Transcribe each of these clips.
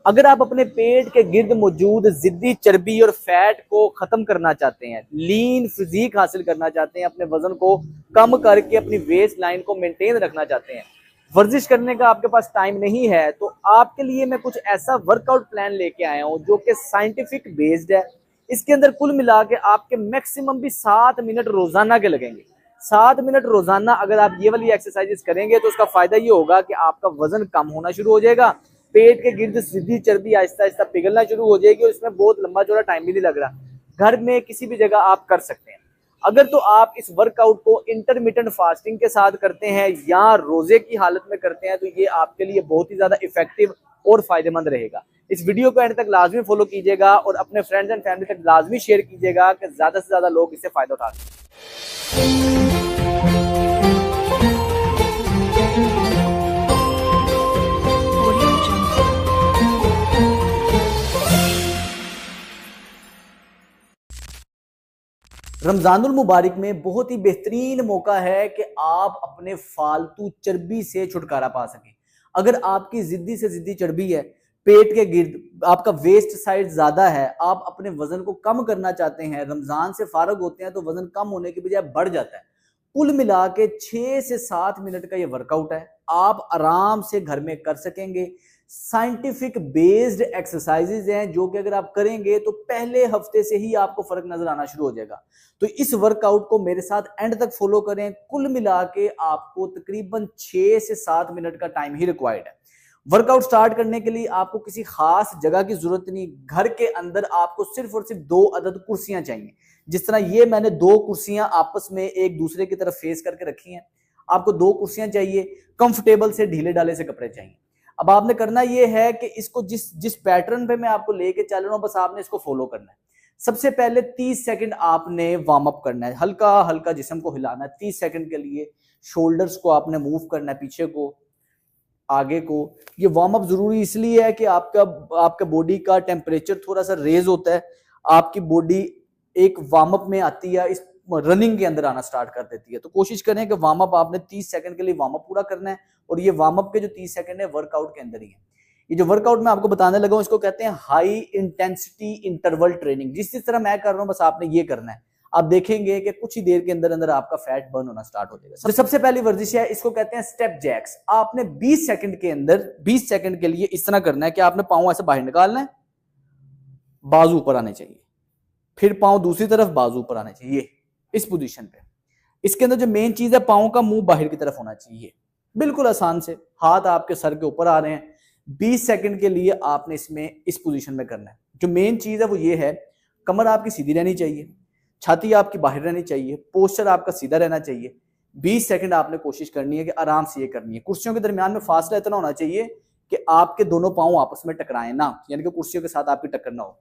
अगर आप अपने पेट के गिर्द मौजूद जिद्दी चर्बी और फैट को खत्म करना चाहते हैं, लीन फिजिक हासिल करना चाहते हैं, अपने वजन को कम करके अपनी वेस्ट लाइन को मेंटेन रखना चाहते हैं, वर्जिश करने का आपके पास टाइम नहीं है, तो आपके लिए मैं कुछ ऐसा वर्कआउट प्लान लेके आया हूं जो कि साइंटिफिक बेस्ड है। इसके अंदर कुल मिला के आपके मैक्सिमम भी 7 मिनट रोजाना के लगेंगे। 7 मिनट रोजाना अगर आप ये वाली एक्सरसाइजेस करेंगे तो उसका फायदा ये होगा कि आपका वजन कम होना शुरू हो जाएगा, पेट के गिर्द सीधी चर्बी आहिस्ता आहिस्ता पिघलना शुरू हो जाएगी और इसमें बहुत लंबा चौड़ा टाइम भी नहीं लग रहा। घर में किसी भी जगह आप कर सकते हैं। अगर तो आप इस वर्कआउट को इंटरमिटेंट फास्टिंग के साथ करते हैं या रोजे की हालत में करते हैं तो ये आपके लिए बहुत ही ज्यादा इफेक्टिव और फायदेमंद रहेगा। इस वीडियो को एंड तक लाजमी फॉलो कीजिएगा और अपने फ्रेंड्स एंड फैमिली तक लाजमी शेयर कीजिएगा कि ज्यादा से ज्यादा लोग इससे फायदा उठा सकें। रमजानुल मुबारक में बहुत ही बेहतरीन मौका है कि आप अपने फालतू चर्बी से छुटकारा पा सकें। अगर आपकी जिद्दी से जिद्दी चर्बी है, पेट के गिर्द आपका वेस्ट साइड ज्यादा है, आप अपने वजन को कम करना चाहते हैं, रमजान से फारग होते हैं तो वजन कम होने की बजाय बढ़ जाता है। कुल मिला के 6 से 7 मिनट का ये वर्कआउट है, आप आराम से घर में कर सकेंगे। साइंटिफिक बेस्ड एक्सरसाइजेज हैं जो कि अगर आप करेंगे तो पहले हफ्ते से ही आपको फर्क नजर आना शुरू हो जाएगा। तो इस वर्कआउट को मेरे साथ एंड तक फॉलो करें। कुल मिला के आपको तकरीबन 6 से 7 मिनट का टाइम ही रिक्वायर्ड है। वर्कआउट स्टार्ट करने के लिए आपको किसी खास जगह की जरूरत नहीं। घर के अंदर आपको सिर्फ और सिर्फ 2 अदद कुर्सियां चाहिए। जिस तरह ये मैंने 2 कुर्सियां आपस में एक दूसरे की तरफ फेस करके रखी हैं, आपको 2 कुर्सियां चाहिए। कंफर्टेबल से ढीले ढाले से कपड़े चाहिए। अब आपने करना यह है कि इसको जिस जिस पैटर्न पे मैं आपको लेके चल रहा हूं, बस आपने इसको फॉलो करना है। सबसे पहले 30 सेकंड आपने वार्म अप करना है, हल्का हल्का जिस्म को हिलाना है 30 सेकंड के लिए। शोल्डर्स को आपने मूव करना है, पीछे को, आगे को। ये वार्म अप जरूरी इसलिए है कि आपका बॉडी का टेम्परेचर थोड़ा सा रेज होता है, आपकी बॉडी एक वार्म अप में आती है, इस रनिंग के अंदर आना स्टार्ट कर देती है। तो कोशिश करें कि वार्म अप आपने 30 सेकंड के लिए वार्म अप पूरा करना है और ये वार्म अप के जो 30 सेकंड है वर्कआउट के अंदर ही है। ये जो वर्कआउट मैं आपको बताने लगा हूं इसको कहते हैं हाई इंटेंसिटी इंटरवल ट्रेनिंग। जिस तरह मैं कर रहा हूं बस आपने ये करना है। आप देखेंगे कि कुछ ही देर के अंदर अंदर आपका फैट बर्न होना स्टार्ट हो जाएगा। तो सबसे पहली वर्जिश है, इसको कहते हैं स्टेप जैक्स। आपने 20 सेकंड के अंदर 20 सेकंड के लिए इस तरह करना है कि आपने पांव ऐसे बाहर निकालना है, बाजू ऊपर आने चाहिए, फिर पांव दूसरी तरफ, बाजू ऊपर आने चाहिए, इस पोजीशन पे। इसके अंदर जो मेन चीज है, पांव का मुंह बाहर की तरफ होना चाहिए, बिल्कुल आसान से। हाथ आपके सर के ऊपर आ रहे हैं। 20 सेकंड के लिए आपने इसमें इस पोजीशन में करना है। जो मेन चीज है वो ये है, कमर आपकी सीधी रहनी चाहिए, छाती आपकी बाहर रहनी चाहिए, पोस्चर आपका सीधा रहना चाहिए। 20 सेकंड आपने कोशिश करनी है कि आराम से ये करनी है। कुर्सियों के दरमियान में फासला इतना होना चाहिए कि आपके दोनों पांव आपस में टकराएं ना, यानी कि कुर्सियों के साथ आपकी टक्कर ना हो।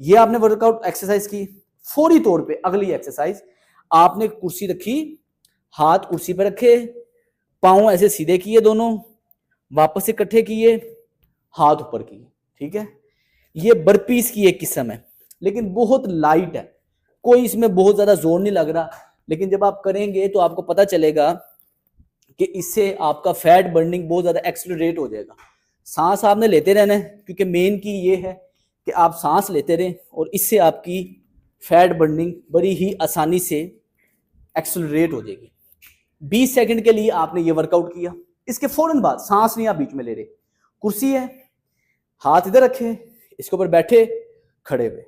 ये आपने वर्कआउट एक्सरसाइज की। फौरी तौर पे अगली एक्सरसाइज, आपने कुर्सी रखी, हाथ कुर्सी पर रखे, पांव ऐसे सीधे किए दोनों, वापस इकट्ठे किए, हाथ ऊपर किए, ठीक है। ये बर्पीस की एक किस्म है, लेकिन बहुत लाइट है, कोई इसमें बहुत ज्यादा जोर नहीं लग रहा। लेकिन जब आप करेंगे तो आपको पता चलेगा कि इससे आपका फैट बर्निंग बहुत ज्यादा एक्सेलरेट हो जाएगा। सांस आपने लेते रहना है, क्योंकि मेन की ये है कि आप सांस लेते रहें और इससे आपकी फैट बर्निंग बड़ी ही आसानी से एक्सेलरेट हो जाएगी। 20 सेकंड के लिए आपने ये वर्कआउट किया। इसके फौरन बाद सांस नहीं आप बीच में ले रहे, कुर्सी है, हाथ इधर रखे, इसके ऊपर बैठे खड़े हुए,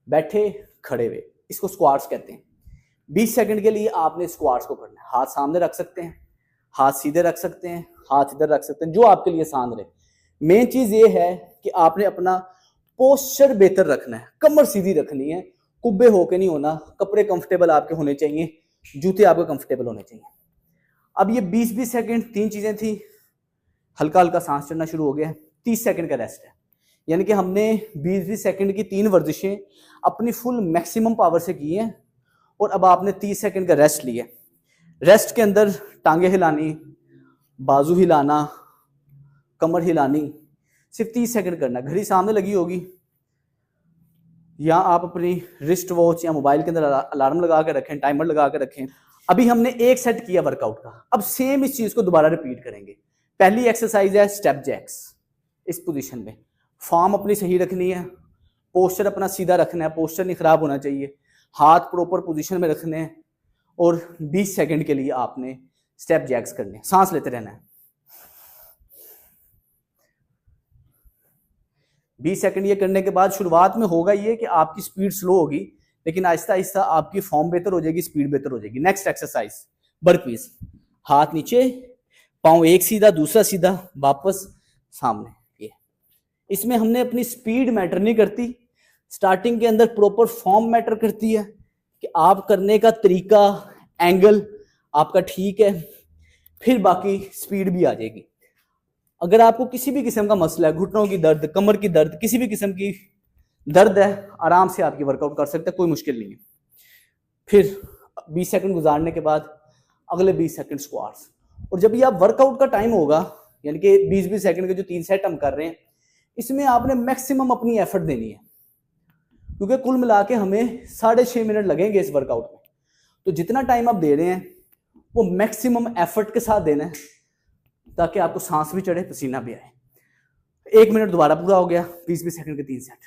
बैठे खड़े हुए, इसको स्क्वाट्स कहते हैं। 20 सेकंड के लिए आपने स्क्वाट्स को करना है। हाथ सामने रख सकते हैं, हाथ सीधे रख सकते हैं, हाथ इधर रख सकते हैं, जो आपके लिए आसान रहे। मेन चीज ये है कि आपने अपना पोस्चर बेहतर रखना है, कमर सीधी रखनी है, कुब्बे होके नहीं होना, कपड़े कंफर्टेबल आपके होने चाहिए, जूते आपके कंफर्टेबल होने चाहिए। अब ये 20-20 सेकंड 3 चीजें थी। हल्का हल्का सांस चढ़ना शुरू हो गया। 30 सेकंड का रेस्ट है, यानी कि हमने 20-20 सेकंड की 3 वर्जिशें अपनी फुल मैक्सिमम पावर से की हैं और अब आपने 30 सेकंड का रेस्ट लिया। रेस्ट के अंदर टांगे हिलानी, बाजू हिलाना, कमर हिलानी, सिर्फ 30 सेकंड करना। घड़ी सामने लगी होगी या आप अपनी रिस्ट वॉच या मोबाइल के अंदर अलार्म लगा के रखें, टाइमर लगा के रखें। अभी हमने एक सेट किया वर्कआउट का, अब सेम इस चीज को दोबारा रिपीट करेंगे। पहली एक्सरसाइज है स्टेप जैक्स, इस पोजीशन में फॉर्म अपनी सही रखनी है, पोस्चर अपना सीधा रखना है, पोस्चर नहीं खराब होना चाहिए, हाथ प्रॉपर पोजीशन में रखने हैं, और 20 सेकंड के लिए आपने स्टेप जैक्स करने हैं, सांस लेते रहना है। 20 सेकंड ये करने के बाद शुरुआत में होगा ये कि आपकी स्पीड स्लो होगी, लेकिन आहिस्ता आहिस्ता आपकी फॉर्म बेहतर हो जाएगी, स्पीड बेहतर हो जाएगी। Next exercise burpees. हाथ नीचे, पाँव एक सीधा दूसरा सीधा, वापस सामने। ये इसमें हमने अपनी स्पीड मैटर नहीं करती, स्टार्टिंग के अंदर प्रॉपर फॉर्म मैटर करती है कि आप करने का तरीका, एंगल आपका ठीक है, फिर बाकी स्पीड भी आ जाएगी। अगर आपको किसी भी किस्म का मसला है, घुटनों की दर्द, कमर की दर्द, किसी भी किस्म की दर्द है, आराम से आपकी वर्कआउट कर सकते हैं, कोई मुश्किल नहीं है। फिर 20 सेकंड गुजारने के बाद अगले 20 सेकंड स्क्वाट्स। और जब ये आप वर्कआउट का टाइम होगा, यानी कि 20-20 सेकंड के जो 3 सेट हम कर रहे हैं, इसमें आपने मैक्सिमम अपनी एफर्ट देनी है, क्योंकि कुल मिला के हमें 6.5 मिनट लगेंगे इस वर्कआउट में। तो जितना टाइम आप दे रहे हैं वो मैक्सिमम एफर्ट के साथ देना है, ताकि आपको सांस भी चढ़े, पसीना भी आए। 1 मिनट दोबारा पूरा हो गया, 20-20 सेकंड के 3 सेट,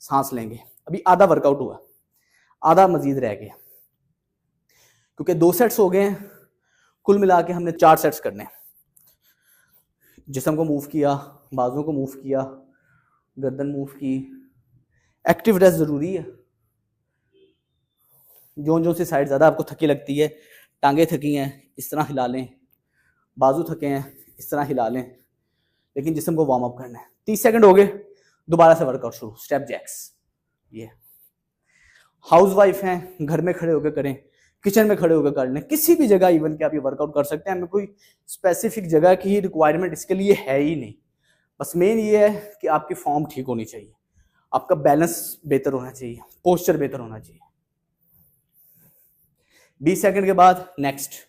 सांस लेंगे। अभी आधा वर्कआउट हुआ, आधा मजीद रह गया, क्योंकि 2 सेट्स हो गए हैं, कुल मिला के हमने 4 सेट्स करने हैं। जिस्म को मूव किया, बाजुओं को मूव किया, गर्दन मूव की। एक्टिव रेस्ट जरूरी है। जो से साइड ज्यादा आपको थकी लगती है, टांगे थकी हैं इस तरह हिला लें, बाजू थके हैं इस तरह हिला लें, लेकिन जिस्म को वार्म अप करना है। 30 सेकंड हो गए, दोबारा से वर्कआउट शुरू, स्टेप जैक्स। ये हाउस वाइफ हैं, घर में खड़े होकर करें, किचन में खड़े होकर कर लें, किसी भी जगह इवन के आप ये वर्कआउट कर सकते हैं। हमें कोई स्पेसिफिक जगह की रिक्वायरमेंट इसके लिए है ही नहीं। बस मेन ये है कि आपकी फॉर्म ठीक होनी चाहिए, आपका बैलेंस बेहतर होना चाहिए, पोस्चर बेहतर होना चाहिए। 20 सेकंड के बाद नेक्स्ट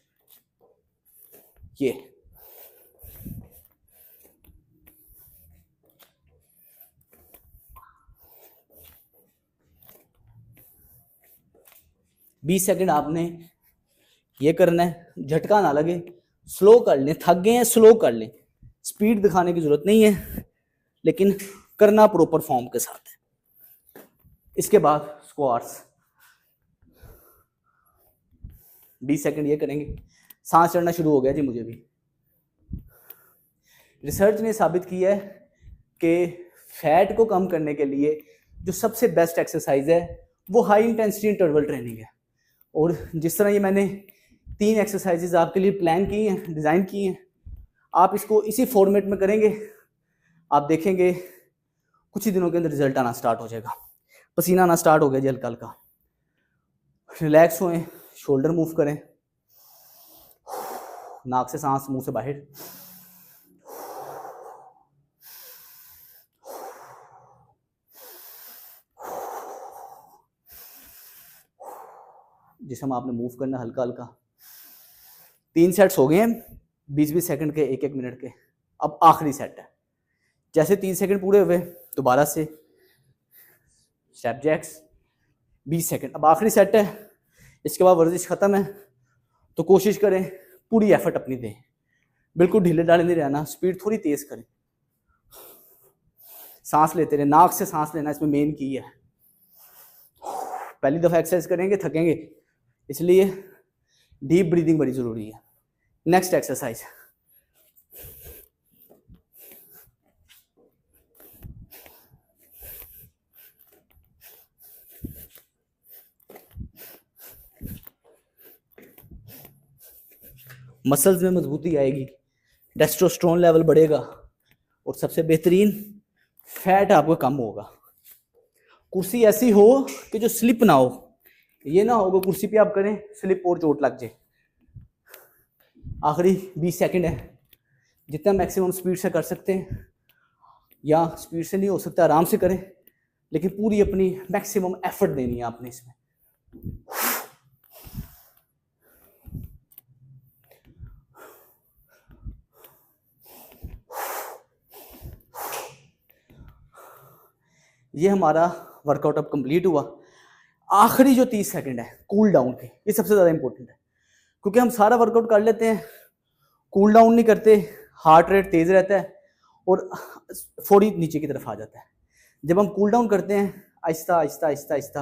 ये। बीस सेकंड आपने ये करना है, झटका ना लगे, स्लो कर लें, थक गए हैं स्लो कर लें, स्पीड दिखाने की जरूरत नहीं है, लेकिन करना प्रॉपर फॉर्म के साथ है। इसके बाद स्क्वाट्स, 20 सेकंड ये करेंगे। सांस चढ़ना शुरू हो गया जी मुझे भी। रिसर्च ने साबित किया है कि फैट को कम करने के लिए जो सबसे बेस्ट एक्सरसाइज है वो हाई इंटेंसिटी इंटरवल ट्रेनिंग है। और जिस तरह ये मैंने 3 एक्सरसाइजेज आपके लिए प्लान की हैं, डिज़ाइन की हैं, आप इसको इसी फॉर्मेट में करेंगे, आप देखेंगे कुछ ही दिनों के अंदर रिजल्ट आना स्टार्ट हो जाएगा। पसीना आना स्टार्ट हो गया जी हल्का हल्का। रिलैक्स होएं, शोल्डर मूव करें, नाक से सांस, मुंह से बाहर। जिसमें आपने मूव करना हल्का हल्का। 3 सेट्स हो गए हैं 20-20 सेकंड के, 1-1 मिनट के। अब आखिरी सेट है। जैसे 3 सेकंड पूरे हुए दोबारा से स्टेप जैक्स, 20 सेकंड। अब आखिरी सेट है, इसके बाद वर्जिश खत्म है। तो कोशिश करें पूरी एफर्ट अपनी दें, बिल्कुल ढीले ढाले नहीं रहना, स्पीड थोड़ी तेज करें, सांस लेते रहे, नाक से सांस लेना इसमें मेन की है। पहली दफा एक्सरसाइज करेंगे थकेंगे, इसलिए डीप ब्रीदिंग बड़ी जरूरी है। नेक्स्ट एक्सरसाइज, मसल्स में मजबूती आएगी, टेस्टोस्टेरोन लेवल बढ़ेगा, और सबसे बेहतरीन फैट आपको कम होगा। कुर्सी ऐसी हो कि जो स्लिप ना हो, ये ना होगा कुर्सी पे आप करें स्लिप और चोट लग जाए। आखिरी 20 सेकंड है, जितना मैक्सिमम स्पीड से कर सकते हैं, या स्पीड से नहीं हो सकता आराम से करें, लेकिन पूरी अपनी मैक्सिमम एफर्ट देनी है आपने इसमें। ये हमारा वर्कआउट अब कंप्लीट हुआ। आखिरी जो 30 सेकंड है कूल डाउन के, ये सबसे ज़्यादा इंपॉर्टेंट है, क्योंकि हम सारा वर्कआउट कर लेते हैं, कूल डाउन नहीं करते, हार्ट रेट तेज़ रहता है, और फौरी नीचे की तरफ आ जाता है। जब हम कूल डाउन करते हैं, आहिस्ता आहिस्ता आहिस्ता आहिस्ता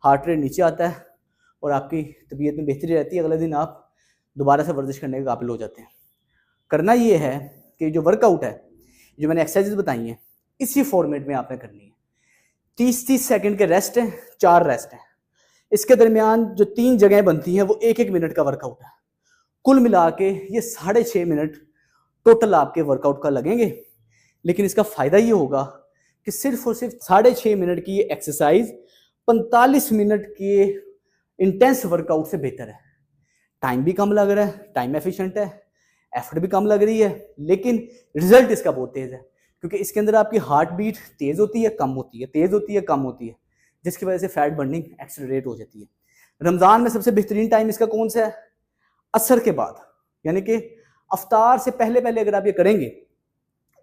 हार्ट रेट नीचे आता है और आपकी तबीयत में बेहतरी रहती है। अगले दिन आप दोबारा से वर्जिश करने के काबिल हो जाते हैं। करना ये है कि जो वर्कआउट है, जो मैंने एक्सरसाइजेज बताई हैं, इसी फॉर्मेट में आपने करनी है। 30-30 सेकंड के रेस्ट हैं, 4 रेस्ट हैं। इसके दरमियान जो 3 जगह बनती हैं वो 1-1 मिनट का वर्कआउट है। कुल मिला के ये 6.5 मिनट टोटल आपके वर्कआउट का लगेंगे। लेकिन इसका फायदा ये होगा कि सिर्फ और सिर्फ 6.5 मिनट की ये एक्सरसाइज 45 मिनट के इंटेंस वर्कआउट से बेहतर है। टाइम भी कम लग रहा है, टाइम एफिशिएंट है, एफर्ट भी कम लग रही है, लेकिन रिजल्ट इसका बहुत तेज है, क्योंकि इसके अंदर आपकी हार्ट बीट तेज होती है, कम होती है, तेज होती है, कम होती है, जिसकी वजह से फैट बर्निंग एक्सेलरेट हो जाती है। रमजान में सबसे बेहतरीन टाइम इसका कौन सा है? असर के बाद, यानी कि अफ्तार से पहले पहले अगर आप ये करेंगे,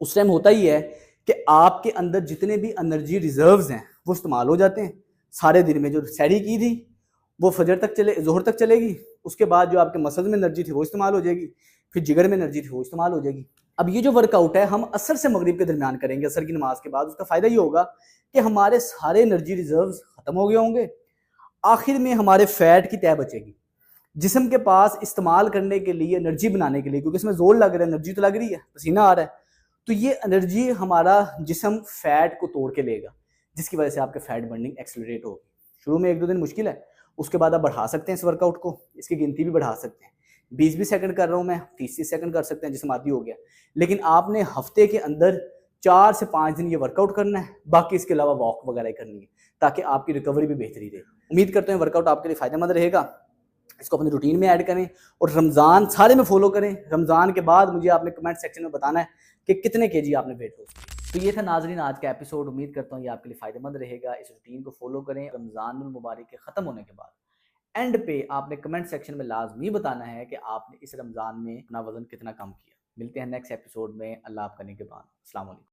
उस टाइम होता ही है कि आपके अंदर जितने भी एनर्जी रिजर्व्स हैं वो इस्तेमाल हो जाते हैं। सारे दिन में जो सहरी की थी वो फजर तक चले, जोहर तक चलेगी, उसके बाद जो आपके मसल्स में एनर्जी थी वो इस्तेमाल हो जाएगी, फिर जिगर में एनर्जी थी वो इस्तेमाल हो जाएगी। अब ये जो वर्कआउट है हम असर से मगरिब के दरमियान करेंगे, असर की नमाज के बाद। उसका फायदा ये होगा कि हमारे सारे एनर्जी रिजर्व्स खत्म हो गए होंगे, आखिर में हमारे फैट की तय बचेगी। जिस्म के पास इस्तेमाल करने के लिए, एनर्जी बनाने के लिए, क्योंकि इसमें जोर लग रहा है, एनर्जी तो लग रही है, पसीना आ रहा है, तो ये एनर्जी हमारा जिस्म फैट को तोड़ के लेगा, जिसकी वजह से आपके फैट बर्निंग एक्सेलरेट होगी। शुरू में 1-2 दिन मुश्किल है, उसके बाद आप बढ़ा सकते हैं इस वर्कआउट को, इसकी गिनती भी बढ़ा सकते हैं। 20-20 सेकंड कर रहा हूँ मैं, 30-30 सेकंड कर सकते हैं, जिसम आदी हो गया। लेकिन आपने हफ्ते के अंदर 4 से 5 दिन ये वर्कआउट करना है, बाकी इसके अलावा वॉक वगैरह करनी है, ताकि आपकी रिकवरी भी बेहतरी रहे। उम्मीद करते हैं वर्कआउट आपके लिए फायदेमंद रहेगा। इसको अपनी रूटीन में ऐड करें और रमज़ान सारे में फॉलो करें। रमज़ान के बाद मुझे आपने कमेंट सेक्शन में बताना है कि कितने केजी आपने वेट लॉस किया। तो ये था नाजरीन आज का एपिसोड। उम्मीद करता हूँ ये आपके लिए फ़ायदेमंद रहेगा। इस रूटीन को फॉलो करें। रमज़ानुल मुबारक के ख़त्म होने के बाद एंड पे आपने कमेंट सेक्शन में लाजमी बताना है कि आपने इस रमज़ान में अपना वज़न कितना कम किया। मिलते हैं नेक्स्ट एपिसोड में। अल्लाह आपका निगहबान। अस्सलाम वालेकुम।